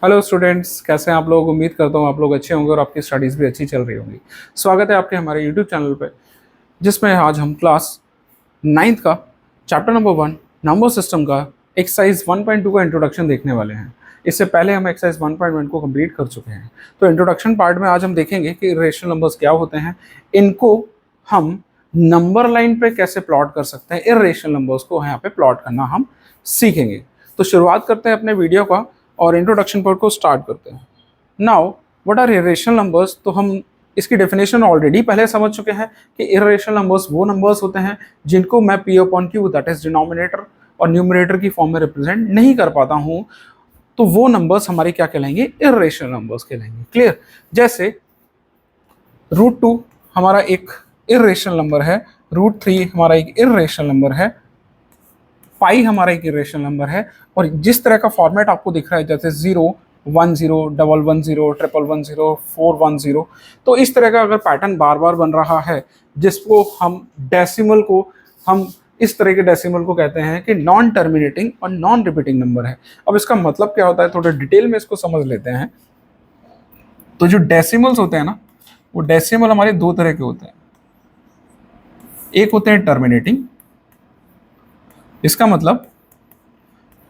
Hello students, कैसे हैं आप लोग। उम्मीद करता हूँ आप लोग अच्छे होंगे और आपकी स्टडीज़ भी अच्छी चल रही होंगी। स्वागत है आपके हमारे यूट्यूब चैनल पे, जिसमें आज हम क्लास 9th का चैप्टर नंबर 1 नंबर सिस्टम का एक्सरसाइज 1.2 का इंट्रोडक्शन देखने वाले हैं। इससे पहले हम एक्सरसाइज 1.1 को कंप्लीट कर चुके हैं। तो इंट्रोडक्शन पार्ट में आज हम देखेंगे कि इरेशनल नंबर्स क्या होते हैं, इनको हम नंबर लाइन पे कैसे प्लॉट कर सकते हैं, इरेशनल नंबर्स को यहाँ पे प्लॉट करना हम सीखेंगे। तो शुरुआत करते हैं अपने वीडियो का और इंट्रोडक्शन पार्ट को स्टार्ट करते हैं। Now what are irrational numbers, तो हम इसकी डेफिनेशन ऑलरेडी पहले समझ चुके हैं कि इरेशनल नंबर्स वो नंबर्स होते हैं जिनको मैं P upon Q, that is denominator और न्यूमरेटर की फॉर्म में रिप्रेजेंट नहीं कर पाता हूं, तो वो नंबर्स हमारे क्या कहलाएंगे, इरेशनल नंबर्स कहलाएंगे। क्लियर। जैसे √2 हमारा एक इरेशनल नंबर है, √3 हमारा एक इरेशनल नंबर है, पाई हमारा एक इरेशनल नंबर है। और जिस तरह का फॉर्मेट आपको दिख रहा है, जैसे 0 1 0 1 1 0 1 1 0 4 1 0, तो इस तरह का अगर पैटर्न बार बार बन रहा है, जिसको हम डेसिमल को हम इस तरह के डेसिमल को कहते हैं कि नॉन टर्मिनेटिंग और नॉन रिपीटिंग नंबर है। अब इसका मतलब क्या होता है, थोड़ा डिटेल में इसको समझ लेते हैं। तो जो डेसिमल्स होते हैं ना, वो डेसिमल हमारे दो तरह के होते हैं। एक होते हैं टर्मिनेटिंग, इसका मतलब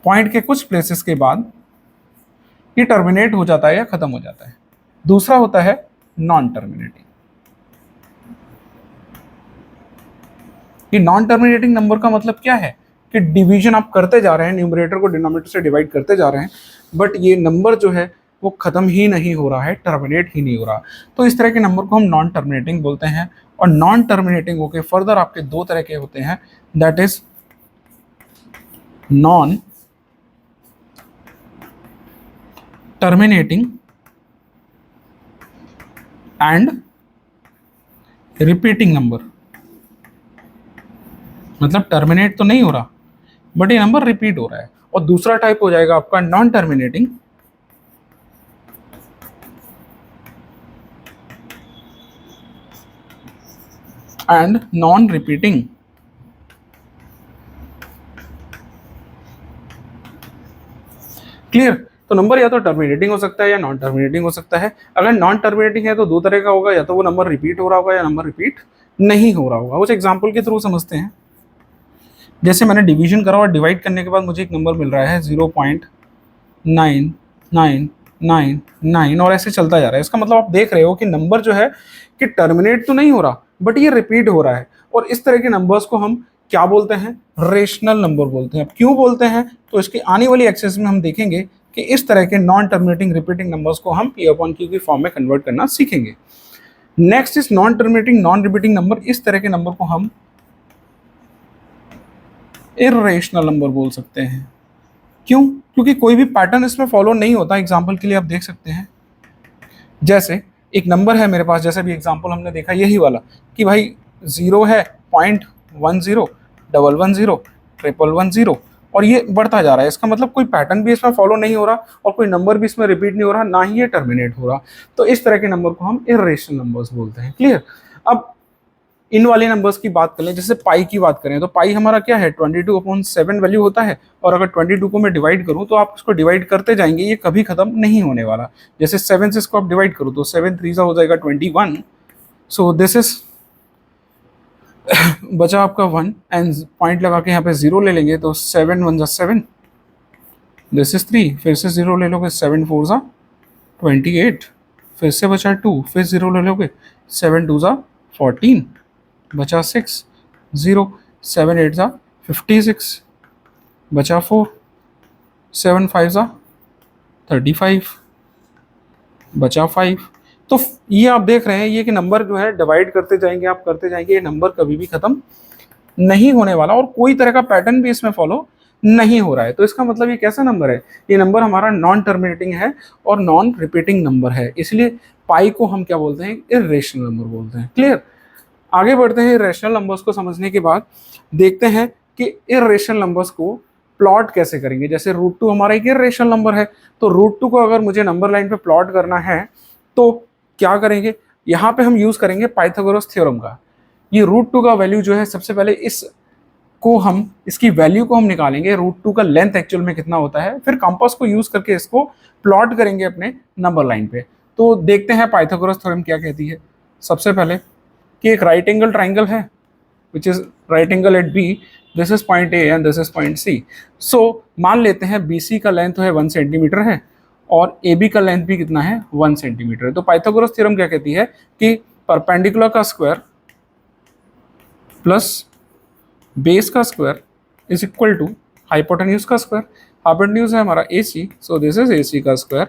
पॉइंट के कुछ प्लेसेस के बाद ये टर्मिनेट हो जाता है या खत्म हो जाता है। दूसरा होता है नॉन टर्मिनेटिंग। ये नॉन टर्मिनेटिंग नंबर का मतलब क्या है कि डिवीजन आप करते जा रहे हैं, न्यूमरेटर को डिनोमिनेटर से डिवाइड करते जा रहे हैं, बट ये नंबर जो है वो खत्म ही नहीं हो रहा है, टर्मिनेट ही नहीं हो रहा। तो इस तरह के नंबर को हम नॉन टर्मिनेटिंग बोलते हैं। और नॉन टर्मिनेटिंग होके फर्दर आपके दो तरह के होते हैं, that is non terminating and repeating number. मतलब टर्मिनेट तो नहीं हो रहा, बट ये नंबर रिपीट हो रहा है। और दूसरा टाइप हो जाएगा आपका non terminating and non repeating. Clear. तो नंबर या तो टर्मिनेटिंग हो सकता है या नॉन टर्मिनेटिंग हो सकता है। अगर नॉन टर्मिनेटिंग है तो दो तरह का होगा, या तो वो नंबर रिपीट हो रहा होगा या नंबर रिपीट नहीं हो रहा होगा। कुछ एग्जांपल के थ्रू समझते हैं। जैसे मैंने डिवीजन करा और डिवाइड करने के बाद मुझे एक नंबर मिल रहा है 0.9999 और ऐसे चलता जा रहा है। इसका मतलब आप देख रहे हो कि नंबर जो है कि टर्मिनेट तो नहीं हो रहा, बट ये रिपीट हो रहा है। और इस तरह के नंबर्स को हम क्या बोलते हैं, रेशनल नंबर बोलते हैं। अब क्यों बोलते हैं, तो इसकी आने वाली एक्सरसाइज में हम देखेंगे कि इस तरह के नॉन टर्मिनेटिंग रिपीटिंग नंबर्स को हम पी अपॉन क्यू की फॉर्म में कन्वर्ट करना सीखेंगे। Next is non terminating non repeating number. इस तरह के नंबर को हम इर्रेशनल नंबर बोल सकते हैं। क्यों? क्योंकि कोई भी पैटर्न इसमें फॉलो नहीं होता। एग्जाम्पल के लिए आप देख सकते हैं, जैसे एक नंबर है मेरे पास, जैसे भी एग्जाम्पल हमने देखा यही वाला कि भाई 0 है, 0.10 110 111 और ये बढ़ता जा रहा है। इसका मतलब कोई पैटर्न भी इसमें फॉलो नहीं हो रहा और कोई नंबर भी इसमें रिपीट नहीं हो रहा, ना ही ये टर्मिनेट हो रहा। तो इस तरह के नंबर को हम इर्रेशनल नंबर्स बोलते हैं। क्लियर। अब इन वाले नंबर्स की बात करें, जैसे पाई की बात करें, तो पाई हमारा क्या है, 22/7 वैल्यू होता है। और अगर 22 को मैं डिवाइड करूं तो आप इसको डिवाइड करते जाएंगे, ये कभी खत्म नहीं होने वाला। जैसे 7 से इसको आप डिवाइड करो तो 7 3 हो जाएगा 21। सो दिस इज बचा आपका 1 एंड पॉइंट लगा के यहाँ पे 0 ले लेंगे तो 7 1 7, दिस इज 3, फिर से 0 ले लोगे 7 4 28, फिर से बचा 2, फिर 0 ले लोगे 7 2 14, बचा 6 0, 7 8 56, बचा 4, 7 5 35, बचा 5। तो ये आप देख रहे हैं, ये कि नंबर जो है डिवाइड करते जाएंगे, आप करते जाएंगे, ये नंबर कभी भी खत्म नहीं होने वाला और कोई तरह का पैटर्न भी इसमें फॉलो नहीं हो रहा है। तो इसका मतलब ये कैसा नंबर है, ये नंबर हमारा नॉन टर्मिनेटिंग है और नॉन रिपीटिंग नंबर है। इसलिए पाई को हम क्या बोलते हैं, इर्रेशनल नंबर बोलते हैं। क्लियर। आगे बढ़ते हैं। इरेशनल नंबर्स को समझने के बाद देखते हैं कि इरेशनल नंबर्स को प्लॉट कैसे करेंगे। जैसे √2 हमारा एक इरेशनल नंबर है, तो √2 को अगर मुझे नंबर लाइन पे प्लॉट करना है तो क्या करेंगे, यहाँ पे हम यूज करेंगे पाइथागोरस थ्योरम का। ये √2 का वैल्यू जो है सबसे पहले इस को हम इसकी वैल्यू को हम निकालेंगे, √2 का लेंथ एक्चुअल में कितना होता है, फिर कंपास को यूज करके इसको प्लॉट करेंगे अपने नंबर लाइन पे। तो देखते हैं पाइथागोरस थ्योरम क्या कहती है। सबसे पहले कि एक राइट एंगल ट्राइंगल है which is right angle at B, this is point A and this is point C. So मान लेते हैं BC का लेंथ है 1 सेंटीमीटर है और AB का लेंथ भी कितना है 1 सेंटीमीटर है। तो पाइथागोरस थ्योरम क्या कहती है कि परपेंडिकुलर का स्क्वायर प्लस बेस का square is equal to hypotenuse का स्क्वायर। हाइपोटेन्यूज है हमारा AC, so this is AC का square.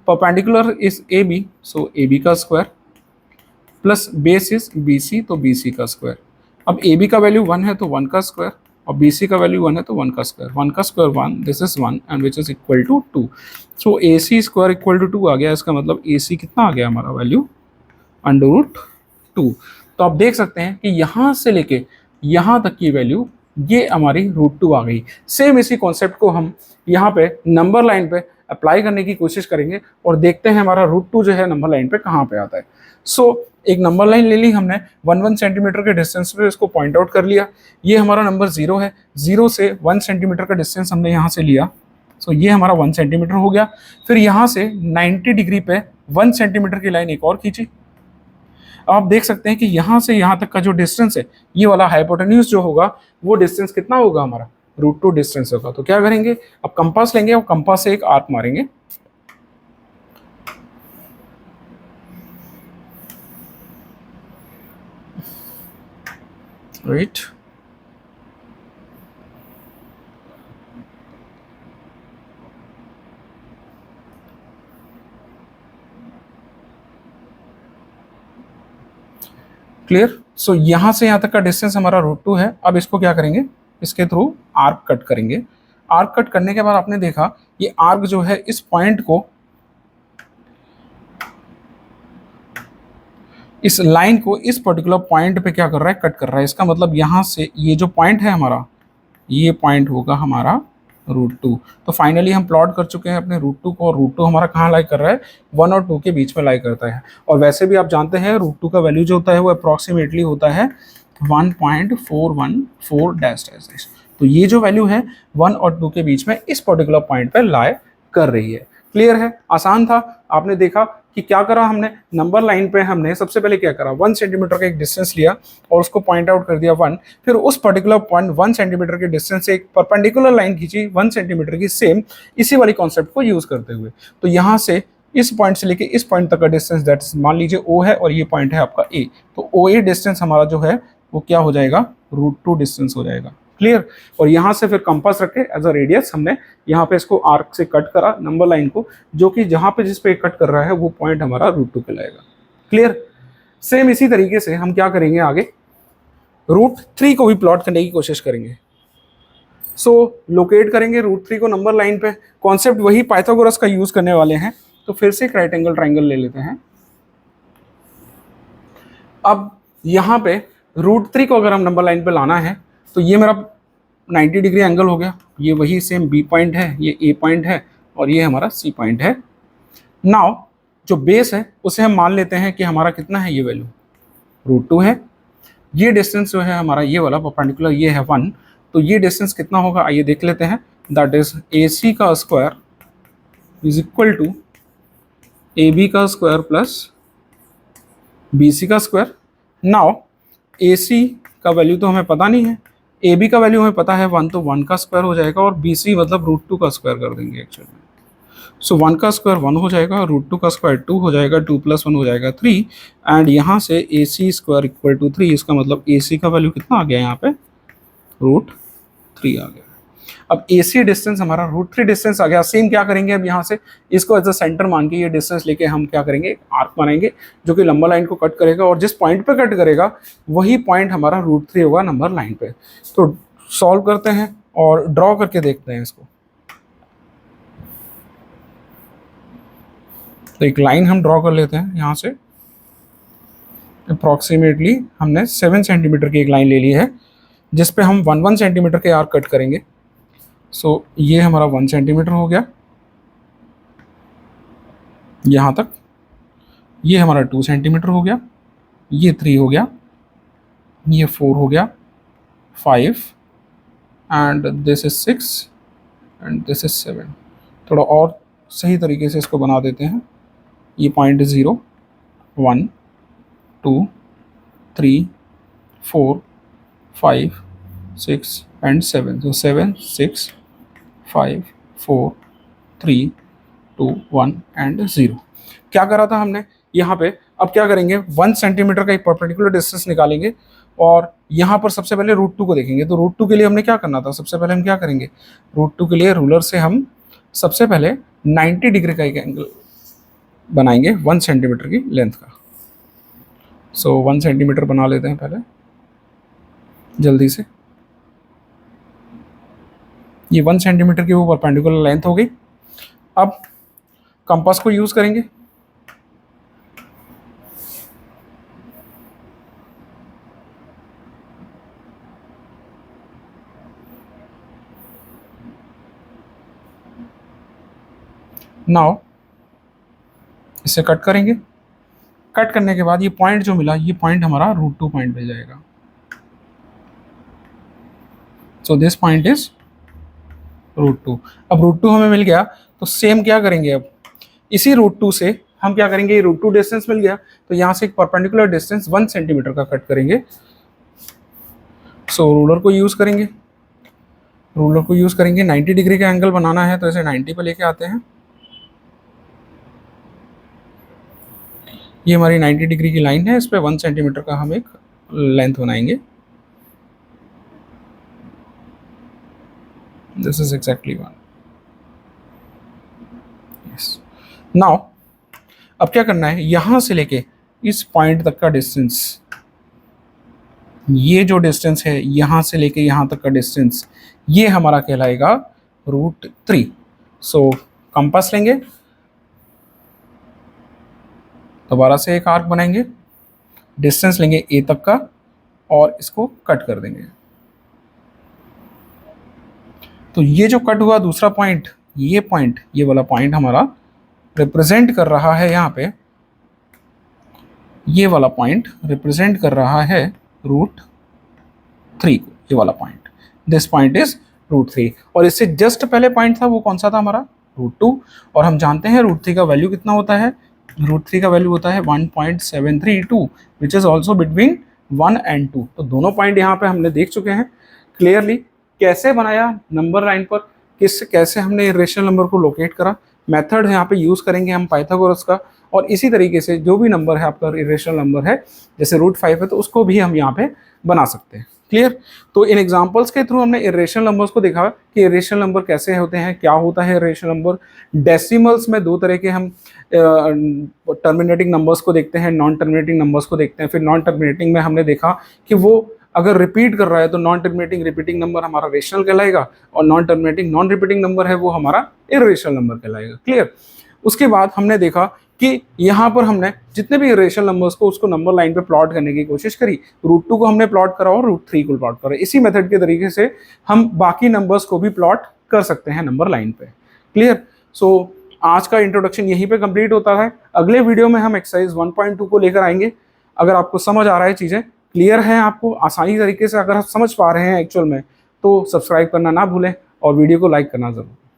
Perpendicular is AB, so AB का square plus base is BC, तो BC का स्क्वायर। अब AB का वैल्यू 1 है तो 1 का स्क्वायर और BC का वैल्यू 1 है तो 1 का स्क्वायर। 1 का square 1, this is 1 and which is equal to 2। So AC square equal to 2 आ गया। इसका मतलब AC कितना आ गया हमारा वैल्यू √2। तो आप देख सकते हैं कि यहाँ से लेके यहाँ तक की वैल्यू ये हमारी √2 आ गई। सेम इसी कॉन्सेप्ट को हम यहाँ पे नंबर लाइन पे अप्लाई करने की कोशिश करेंगे और देखते हैं हमारा √2 जो है नंबर लाइन पे कहाँ पे आता है। सो एक नंबर लाइन ले ली हमने 1 सेंटीमीटर के डिस्टेंस पे, इसको पॉइंट आउट कर लिया। ये हमारा नंबर 0 है, 0 से 1 सेंटीमीटर का डिस्टेंस हमने यहाँ से लिया। सो ये हमारा 1 सेंटीमीटर हो गया। फिर यहाँ से 90 डिग्री पे 1 सेंटीमीटर की लाइन एक और खींची। आप देख सकते हैं कि यहाँ से यहाँ तक का जो डिस्टेंस है, ये वाला हाइपोटेन्यूज जो होगा वो डिस्टेंस कितना होगा हमारा √2 डिस्टेंस होगा। तो क्या करेंगे, अब कंपास लेंगे और कंपास से एक आर्क मारेंगे। Right, clear. सो यहाँ से यहाँ तक का डिस्टेंस हमारा √2 है। अब इसको क्या करेंगे, इसके थ्रू आर्क कट करेंगे। आर्क कट करने के बाद आपने देखा ये आर्क जो है इस पॉइंट को, इस लाइन को इस पर्टिकुलर पॉइंट पे क्या कर रहा है, कट कर रहा है। इसका मतलब यहाँ से ये जो पॉइंट है हमारा, ये पॉइंट होगा हमारा √2। तो फाइनली हम प्लॉट कर चुके हैं अपने √2 को, और √2 हमारा कहाँ लाई कर रहा है, 1 और 2 के बीच में लाई करता है। और वैसे भी आप जानते हैं √2 का वैल्यू जो होता है वो अप्रॉक्सीमेटली होता है 1.414 डैश डैश डैश। तो ये जो वैल्यू है 1 और 2 के बीच में इस पर्टिकुलर पॉइंट पर लाई कर रही है। क्लियर है, आसान था। आपने देखा कि क्या करा हमने, नंबर लाइन पे हमने सबसे पहले क्या करा, 1 सेंटीमीटर का एक डिस्टेंस लिया और उसको पॉइंट आउट कर दिया 1। फिर उस पर्टिकुलर पॉइंट 1 सेंटीमीटर के डिस्टेंस से एक परपेंडिकुलर लाइन खींची 1 सेंटीमीटर की, सेम इसी वाली कॉन्सेप्ट को यूज करते हुए। तो यहाँ से इस पॉइंट से लेके इस पॉइंट तक का डिस्टेंस, दैट मान लीजिए O है और ये पॉइंट है आपका A, तो OA डिस्टेंस हमारा जो है वो क्या हो जाएगा, √2 डिस्टेंस हो जाएगा। क्लियर। और यहाँ से फिर कंपास रखे एज अ रेडियस, हमने यहाँ पे इसको आर्क से कट करा नंबर लाइन को, जो कि जहाँ पे जिस पे कट कर रहा है वो पॉइंट हमारा √2 कहलाएगा। क्लियर। सेम इसी तरीके से हम क्या करेंगे आगे, √3 को भी प्लॉट करने की कोशिश करेंगे। सो लोकेट करेंगे √3 को नंबर लाइन पे। कॉन्सेप्ट वही पाइथागोरस का यूज करने वाले हैं। तो फिर से एक राइट एंगल ट्राइंगल ले लेते हैं। अब यहाँ पे √3 को अगर हम नंबर लाइन पे लाना है तो ये मेरा 90 डिग्री एंगल हो गया। ये वही सेम B पॉइंट है, ये A पॉइंट है और ये हमारा C पॉइंट है। नाउ जो बेस है उसे हम मान लेते हैं कि हमारा कितना है, ये वैल्यू √2 है। ये डिस्टेंस जो है हमारा ये वाला परपेंडिकुलर, ये है 1। तो ये डिस्टेंस कितना होगा आइए देख लेते हैं। दैट इज AC का square is equal to AB का स्क्वायर प्लस BC का स्क्वायर। नाउ AC का वैल्यू तो हमें पता नहीं है, AB का वैल्यू हमें पता है 1, तो 1 का स्क्वायर हो जाएगा और BC मतलब √2 का स्क्वायर कर देंगे एक्चुअल में। सो 1 का स्क्वायर 1 हो जाएगा, √2 का स्क्वायर 2 हो जाएगा, 2 + 1 हो जाएगा 3 एंड यहाँ से AC स्क्वायर इक्वल टू 3। इसका मतलब AC का वैल्यू कितना आ गया यहाँ पे, √3 आ गया। अब AC डिस्टेंस हमारा √3 डिस्टेंस आ गया। सेम क्या करेंगे, अब यहाँ से इसको एज अ सेंटर मान के ये डिस्टेंस लेके हम क्या करेंगे, आर्क बनाएंगे जो कि लंबा लाइन को कट करेगा और जिस पॉइंट पे कट करेगा वही पॉइंट हमारा √3 होगा नंबर लाइन पे। तो सॉल्व करते हैं और ड्रॉ करके देखते हैं इसको। तो एक लाइन हम ड्रॉ कर लेते हैं यहाँ से। अप्रॉक्सीमेटली हमने 7 सेंटीमीटर की एक लाइन ले ली है जिस पे हम 1 सेंटीमीटर के आर्क कट करेंगे। सो ये हमारा 1 सेंटीमीटर हो गया यहाँ तक, ये हमारा 2 सेंटीमीटर हो गया, ये 3 हो गया, ये 4 हो गया, 5 and this is 6 and this is 7। थोड़ा और सही तरीके से इसको बना देते हैं। ये पॉइंट 0 1 2 3 4 5 6 एंड 7। तो 7 6 5 4 3 2 1 एंड 0। क्या करा था हमने यहाँ पे? अब क्या करेंगे, 1 सेंटीमीटर का एक परपेंडिकुलर डिस्टेंस निकालेंगे और यहाँ पर सबसे पहले √2 को देखेंगे। तो √2 के लिए हमने क्या करना था? सबसे पहले हम क्या करेंगे, √2 के लिए रूलर से हम सबसे पहले 90 डिग्री का एक एंगल बनाएंगे 1 सेंटीमीटर की लेंथ का। सो 1 सेंटीमीटर बना लेते हैं पहले जल्दी से। ये 1 सेंटीमीटर की वो परपेंडिकुलर लेंथ हो गई। अब कंपास को यूज करेंगे। नाउ इसे कट करेंगे। कट करने के बाद ये पॉइंट जो मिला, ये पॉइंट हमारा √2 पॉइंट मिल जाएगा। So this point is √2। अब √2 हमें मिल गया तो सेम क्या करेंगे, अब इसी √2 से हम क्या करेंगे, ये √2 डिस्टेंस मिल गया तो यहाँ से एक परपेंडिकुलर डिस्टेंस 1 सेंटीमीटर का कट करेंगे। सो रूलर को यूज करेंगे। रूलर को यूज करेंगे, 90 डिग्री का एंगल बनाना है तो इसे 90 पे लेके आते हैं। ये हमारी 90 डिग्री की लाइन है, इस पे 1 सेंटीमीटर का हम एक लेंथ बनाएंगे। This is exactly 1। Yes. Now अब क्या करना है, यहां से लेके इस पॉइंट तक का डिस्टेंस, ये जो डिस्टेंस है यहां से लेके यहां तक का डिस्टेंस, ये हमारा कहलाएगा √3। सो कंपास लेंगे, दोबारा से एक आर्क बनाएंगे, डिस्टेंस लेंगे ए तक का और इसको कट कर देंगे। तो ये जो कट हुआ दूसरा पॉइंट, ये वाला पॉइंट हमारा रिप्रेजेंट कर रहा है यहाँ पे, ये वाला पॉइंट रिप्रेजेंट कर रहा है √3 को, ये वाला पॉइंट। This point is √3। और इससे जस्ट पहले पॉइंट था वो कौन सा था हमारा, √2। और हम जानते हैं √3 का वैल्यू कितना होता है, √3 का वैल्यू होता है 1.732 which is also between 1 and 2। तो दोनों पॉइंट यहाँ पे हमने देख चुके हैं क्लियरली। कैसे बनाया नंबर लाइन पर, कैसे हमने इरेशनल नंबर को लोकेट करा, मेथड यहाँ पे यूज करेंगे हम पाइथागोरस का। और इसी तरीके से जो भी नंबर है आपका इरेशनल नंबर है, जैसे √5 है तो उसको भी हम यहाँ पे बना सकते हैं। क्लियर? तो इन एग्जांपल्स के थ्रू हमने इरेशनल नंबर्स को देखा कि इरेशनल नंबर कैसे होते हैं, क्या होता है इरेशनल नंबर। डेसिमल्स में 2 तरह के हम टर्मिनेटिंग नंबर्स को देखते हैं, नॉन टर्मिनेटिंग नंबर्स को देखते हैं। फिर नॉन टर्मिनेटिंग में हमने देखा कि वो अगर रिपीट कर रहा है तो नॉन टर्मिनेटिंग रिपीटिंग नंबर हमारा रेशनल कहलाएगा, और non terminating non repeating number है वो हमारा इरेशनल नंबर कहलाएगा। क्लियर? उसके बाद हमने देखा कि यहाँ पर हमने जितने भी इरेशनल नंबर्स को उसको नंबर लाइन पे प्लॉट करने की कोशिश करी। √2 को हमने प्लॉट करा और √3 को प्लॉट करा। इसी मेथड के तरीके से हम बाकी नंबर्स को भी प्लॉट कर सकते हैं नंबर लाइन पे। क्लियर? सो आज का इंट्रोडक्शन यहीं पे कंप्लीट होता है। अगले वीडियो में हम एक्सरसाइज 1.2 को लेकर आएंगे। अगर आपको समझ आ रहा है, चीज़ें क्लियर हैं आपको आसानी तरीके से, अगर आप समझ पा रहे हैं एक्चुअल में, तो सब्सक्राइब करना ना भूलें और वीडियो को लाइक करना ज़रूर।